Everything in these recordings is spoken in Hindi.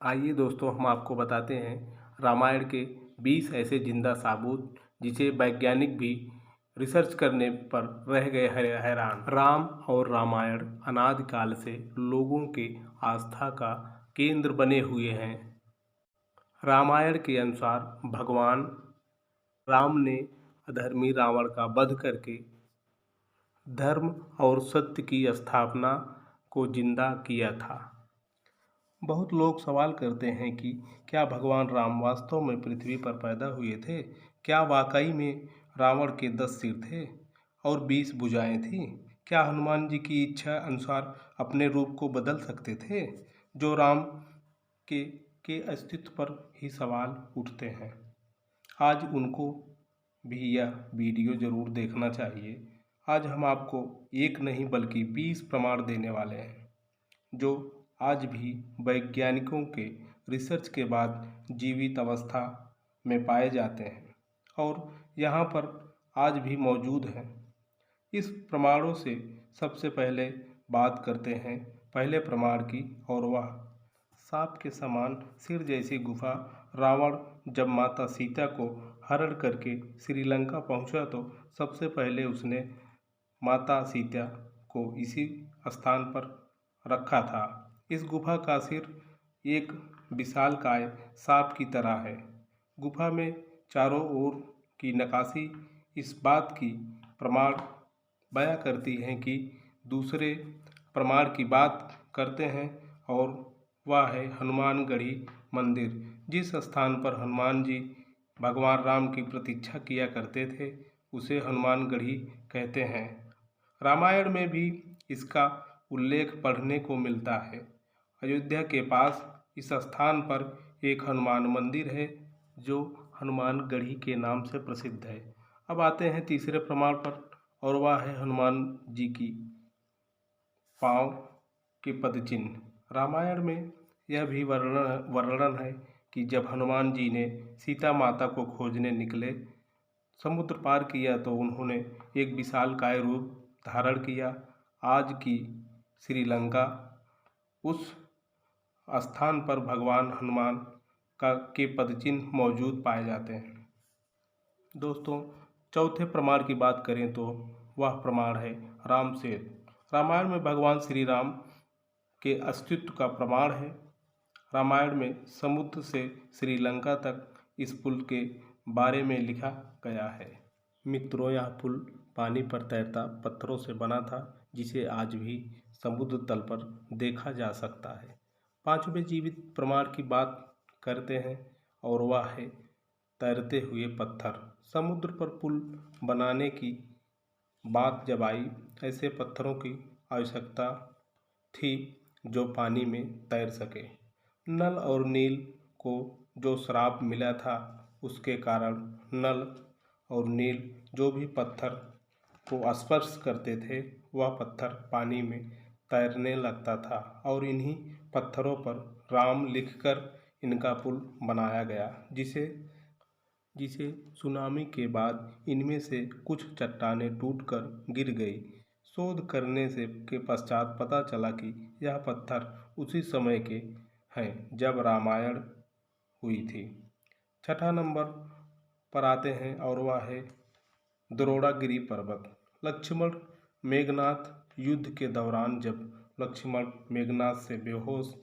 आइए दोस्तों, हम आपको बताते हैं रामायण के 20 ऐसे जिंदा साबूत जिसे वैज्ञानिक भी रिसर्च करने पर रह गए हैरान। राम और रामायण अनादि काल से लोगों के आस्था का केंद्र बने हुए हैं। रामायण के अनुसार भगवान राम ने अधर्मी रावण का वध करके धर्म और सत्य की स्थापना को जिंदा किया था। बहुत लोग सवाल करते हैं कि क्या भगवान राम वास्तव में पृथ्वी पर पैदा हुए थे? क्या वाकई में रावण के 10 सिर थे और 20 भुजाएं थीं? क्या हनुमान जी की इच्छा अनुसार अपने रूप को बदल सकते थे? जो राम के के अस्तित्व पर ही सवाल उठते हैं। आज उनको भी यह वीडियो ज़रूर देखना चाहिए। आज हम आपको एक नहीं बल्कि 20 प्रमाण देने वाले हैं जो आज भी वैज्ञानिकों के रिसर्च के बाद जीवित अवस्था में पाए जाते हैं और यहाँ पर आज भी मौजूद हैं। इस प्रमाणों से सबसे पहले बात करते हैं पहले प्रमाण की, और वह सांप के समान सिर जैसी गुफा। रावण जब माता सीता को हरण करके श्रीलंका पहुंचा तो सबसे पहले उसने माता सीता को इसी स्थान पर रखा था। इस गुफा का सिर एक विशालकाय सांप की तरह है। गुफा में चारों ओर की नक्काशी इस बात की प्रमाण बयां करती है कि दूसरे प्रमाण की बात करते हैं, और वह है हनुमानगढ़ी मंदिर। जिस स्थान पर हनुमान जी भगवान राम की प्रतीक्षा किया करते थे उसे हनुमानगढ़ी कहते हैं। रामायण में भी इसका उल्लेख पढ़ने को मिलता है। अयोध्या के पास इस स्थान पर एक हनुमान मंदिर है जो हनुमानगढ़ी के नाम से प्रसिद्ध है। अब आते हैं तीसरे प्रमाण पर, और वह है हनुमान जी की पाँव के पदचिन्ह। रामायण में यह भी वर्णन है कि जब हनुमान जी ने सीता माता को खोजने निकले, समुद्र पार किया तो उन्होंने एक विशालकाय रूप धारण किया। आज की श्रीलंका उस स्थान पर भगवान हनुमान का के पदचिन्ह मौजूद पाए जाते हैं। दोस्तों, चौथे प्रमाण की बात करें तो वह प्रमाण है राम सेतु। रामायण में भगवान श्री राम के अस्तित्व का प्रमाण है। रामायण में समुद्र से श्रीलंका तक इस पुल के बारे में लिखा गया है। मित्रों, यह पुल पानी पर तैरता पत्थरों से बना था जिसे आज भी समुद्र तल पर देखा जा सकता है। पांचवें जीवित प्रमाण की बात करते हैं, और वह है तैरते हुए पत्थर। समुद्र पर पुल बनाने की बात जब आई, ऐसे पत्थरों की आवश्यकता थी जो पानी में तैर सके। नल और नील को जो श्राप मिला था उसके कारण नल और नील जो भी पत्थर को स्पर्श करते थे वह पत्थर पानी में तैरने लगता था, और इन्हीं पत्थरों पर राम लिखकर इनका पुल बनाया गया, जिसे सुनामी के बाद इनमें से कुछ चट्टानें टूटकर गिर गई। शोध करने से के पश्चात पता चला कि यह पत्थर उसी समय के हैं जब रामायण हुई थी। छठा नंबर पर आते हैं, और वह है द्रोणागिरी पर्वत। लक्ष्मण मेघनाथ युद्ध के दौरान जब लक्ष्मण मेघनाथ से बेहोश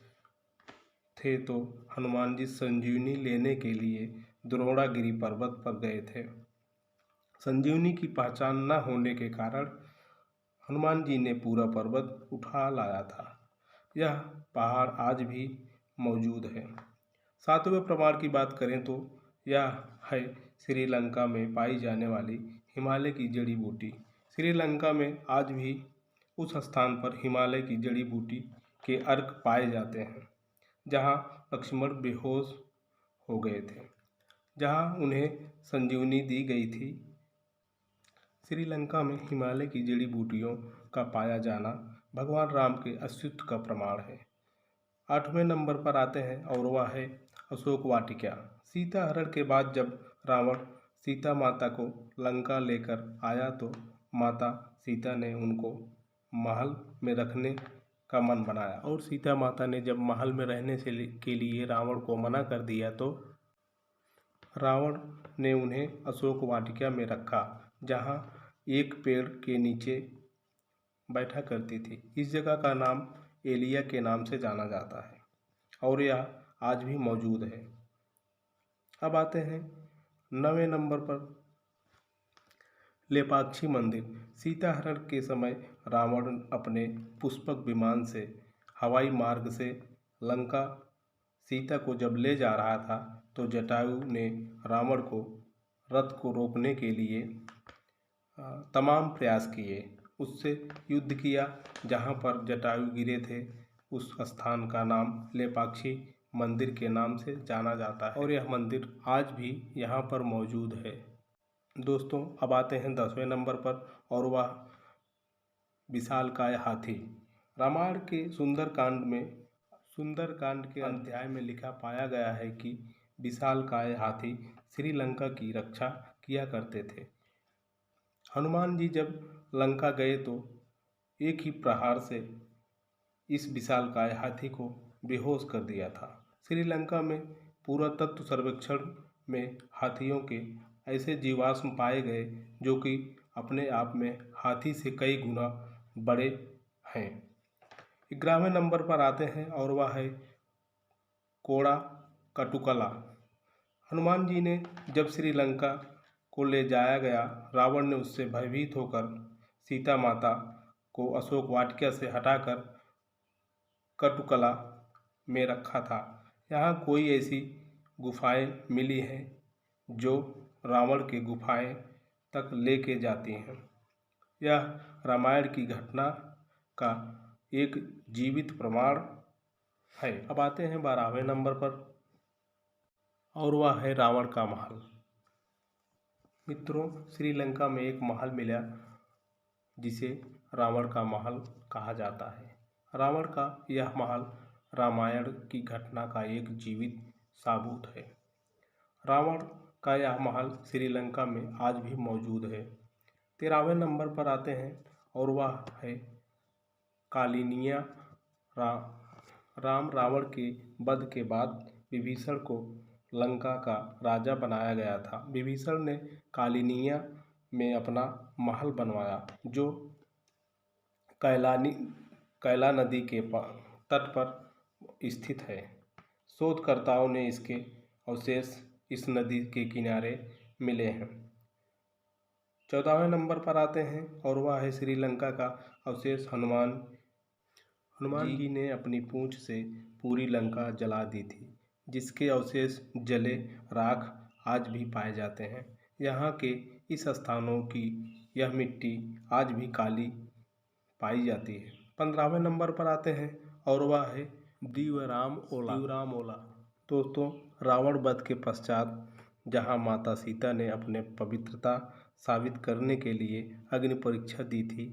थे तो हनुमान जी संजीवनी लेने के लिए द्रोणागिरी पर्वत पर गए थे। संजीवनी की पहचान न होने के कारण हनुमान जी ने पूरा पर्वत उठा लाया था। यह पहाड़ आज भी मौजूद है। सातवें प्रमाण की बात करें तो यह है श्रीलंका में पाई जाने वाली हिमालय की जड़ी बूटी। श्रीलंका में आज भी उस स्थान पर हिमालय की जड़ी बूटी के अर्क पाए जाते हैं जहां लक्ष्मण बेहोश हो गए थे, जहां उन्हें संजीवनी दी गई थी। श्रीलंका में हिमालय की जड़ी बूटियों का पाया जाना भगवान राम के अस्तित्व का प्रमाण है। आठवें नंबर पर आते हैं, और वह है अशोक वाटिका। सीता हरण के बाद जब रावण सीता माता को लंका लेकर आया तो माता सीता ने उनको महल में रखने का मन बनाया और सीता माता ने जब महल में रहने के लिए रावण को मना कर दिया तो रावण ने उन्हें अशोक वाटिका में रखा, जहाँ एक पेड़ के नीचे बैठा करती थी। इस जगह का नाम एलिया के नाम से जाना जाता है और यह आज भी मौजूद है। अब आते हैं 9वें नंबर पर लेपाक्षी मंदिर। सीताहरण के समय रावण अपने पुष्पक विमान से हवाई मार्ग से लंका सीता को जब ले जा रहा था तो जटायु ने रावण को रथ को रोकने के लिए तमाम प्रयास किए, उससे युद्ध किया। जहाँ पर जटायु गिरे थे उस स्थान का नाम लेपाक्षी मंदिर के नाम से जाना जाता है और यह मंदिर आज भी यहाँ पर मौजूद है। दोस्तों, अब आते हैं 10वें नंबर पर और वह विशालकाय हाथी। रामायण के सुंदरकांड के अध्याय में लिखा पाया गया है कि विशालकाय हाथी श्रीलंका की रक्षा किया करते थे। हनुमान जी जब लंका गए तो एक ही प्रहार से इस विशालकाय हाथी को बेहोश कर दिया था। श्रीलंका में पुरातत्व सर्वेक्षण में हाथियों के ऐसे जीवाश्म पाए गए जो कि अपने आप में हाथी से कई गुना बड़े हैं। 11वें नंबर पर आते हैं और वह है कोड़ा कटुकला। हनुमान जी ने जब श्रीलंका को ले जाया गया, रावण ने उससे भयभीत होकर सीता माता को अशोक वाटिका से हटाकर कटुकला में रखा था। यहाँ कोई ऐसी गुफाएं मिली हैं जो रावण के गुफाएं तक लेके जाती हैं। यह रामायण की घटना का एक जीवित प्रमाण है। अब आते हैं 12वें नंबर पर और वह है रावण का महल। मित्रों, श्रीलंका में एक महल मिला जिसे रावण का महल कहा जाता है। रावण का यह महल रामायण की घटना का एक जीवित सबूत है। रावण का यह महल श्रीलंका में आज भी मौजूद है। 13वें नंबर पर आते हैं और वह है कालिनिया। राम रावण के वध के बाद विभीषण को लंका का राजा बनाया गया था। विभीषण ने कालिनिया में अपना महल बनवाया जो कैला नदी के तट पर स्थित है। शोधकर्ताओं ने इसके अवशेष इस नदी के किनारे मिले हैं। 14वें नंबर पर आते हैं और वह है श्रीलंका का अवशेष हनुमान जी ने अपनी पूंछ से पूरी लंका जला दी थी, जिसके अवशेष जले राख आज भी पाए जाते हैं। यहाँ के इस स्थानों की यह मिट्टी आज भी काली पाई जाती है। 15वें नंबर पर आते हैं और वह है दीवराम ओला। दोस्तों, रावण वध के पश्चात जहाँ माता सीता ने अपने पवित्रता साबित करने के लिए अग्नि परीक्षा दी थी,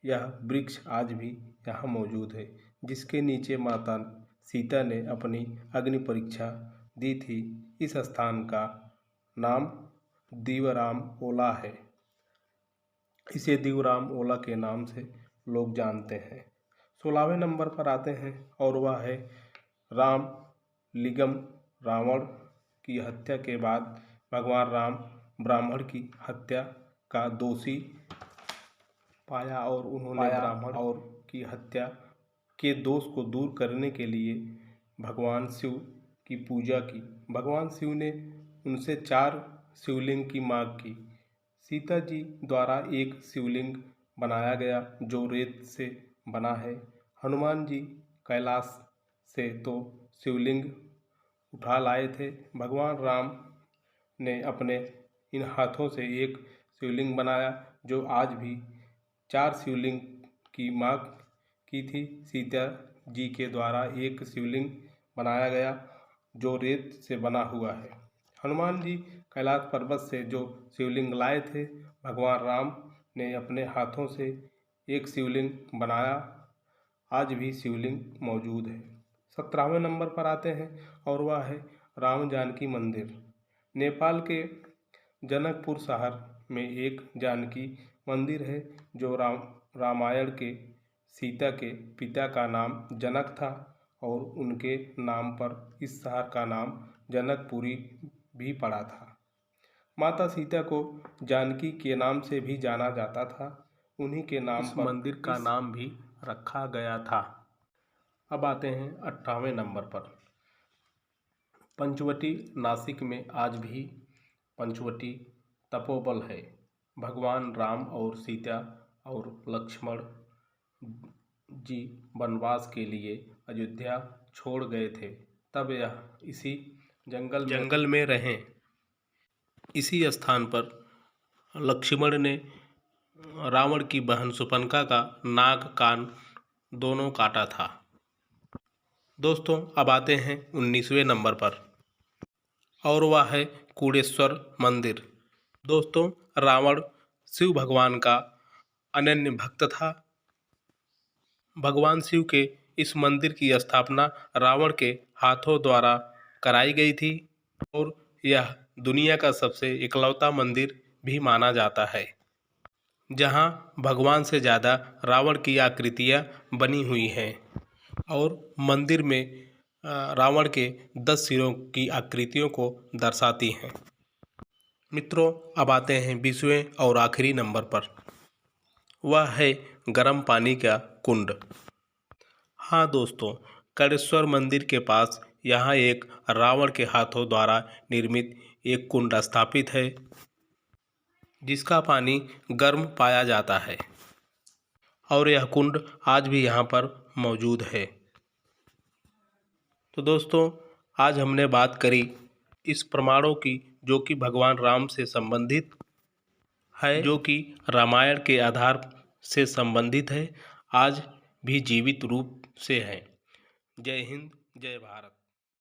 यह वृक्ष आज भी यहाँ मौजूद है, जिसके नीचे माता सीता ने अपनी अग्नि परीक्षा दी थी। इस स्थान का नाम दीवराम ओला है। इसे दीवराम ओला के नाम से लोग जानते हैं। 16वें नंबर पर आते हैं और वह है रामलिंगम। रावण की हत्या के बाद भगवान राम ब्राह्मण की हत्या का दोषी पाया और उन्होंने ब्राह्मण और की हत्या के दोष को दूर करने के लिए भगवान शिव की पूजा की। भगवान शिव ने उनसे 4 शिवलिंग की मांग की। सीता जी द्वारा एक शिवलिंग बनाया गया जो रेत से बना है। हनुमान जी कैलाश से तो शिवलिंग उठा लाए थे। भगवान राम ने अपने इन हाथों से एक शिवलिंग बनाया जो आज भी 4 शिवलिंग की मांग की थी। सीता जी के द्वारा एक शिवलिंग बनाया गया जो रेत से बना हुआ है। हनुमान जी कैलाश पर्वत से जो शिवलिंग लाए थे, भगवान राम ने अपने हाथों से एक शिवलिंग बनाया। आज भी शिवलिंग मौजूद है। 17वें नंबर पर आते हैं और वह है राम जानकी मंदिर। नेपाल के जनकपुर शहर में एक जानकी मंदिर है जो रामायण के सीता के पिता का नाम जनक था और उनके नाम पर इस शहर का नाम जनकपुरी भी पड़ा था। माता सीता को जानकी के नाम से भी जाना जाता था। उन्हीं के नाम पर मंदिर का नाम भी रखा गया था। अब आते हैं 18वें नंबर पर। पंचवटी नासिक में आज भी पंचवटी तपोबल है। भगवान राम और सीता और लक्ष्मण जी वनवास के लिए अयोध्या छोड़ गए थे, तब यह इसी जंगल में रहे। इसी स्थान पर लक्ष्मण ने रावण की बहन शूर्पणखा का नाक कान दोनों काटा था। दोस्तों अब आते हैं 19वें नंबर पर और वह है कुड़ेश्वर मंदिर। दोस्तों रावण शिव भगवान का अनन्य भक्त था। भगवान शिव के इस मंदिर की स्थापना रावण के हाथों द्वारा कराई गई थी और यह दुनिया का सबसे इकलौता मंदिर भी माना जाता है, जहां भगवान से ज़्यादा रावण की आकृतियां बनी हुई हैं और मंदिर में रावण के 10 सिरों की आकृतियों को दर्शाती हैं। मित्रों अब आते हैं 20वें और आखिरी नंबर पर। वह है गर्म पानी का कुंड। हाँ दोस्तों, करेश्वर मंदिर के पास यहाँ एक रावण के हाथों द्वारा निर्मित एक कुंड स्थापित है, जिसका पानी गर्म पाया जाता है और यह कुंड आज भी यहाँ पर मौजूद है। तो दोस्तों आज हमने बात करी इस प्रमाणों की जो कि भगवान राम से संबंधित है, जो कि रामायण के आधार से संबंधित है, आज भी जीवित रूप से है। जय हिंद, जय भारत।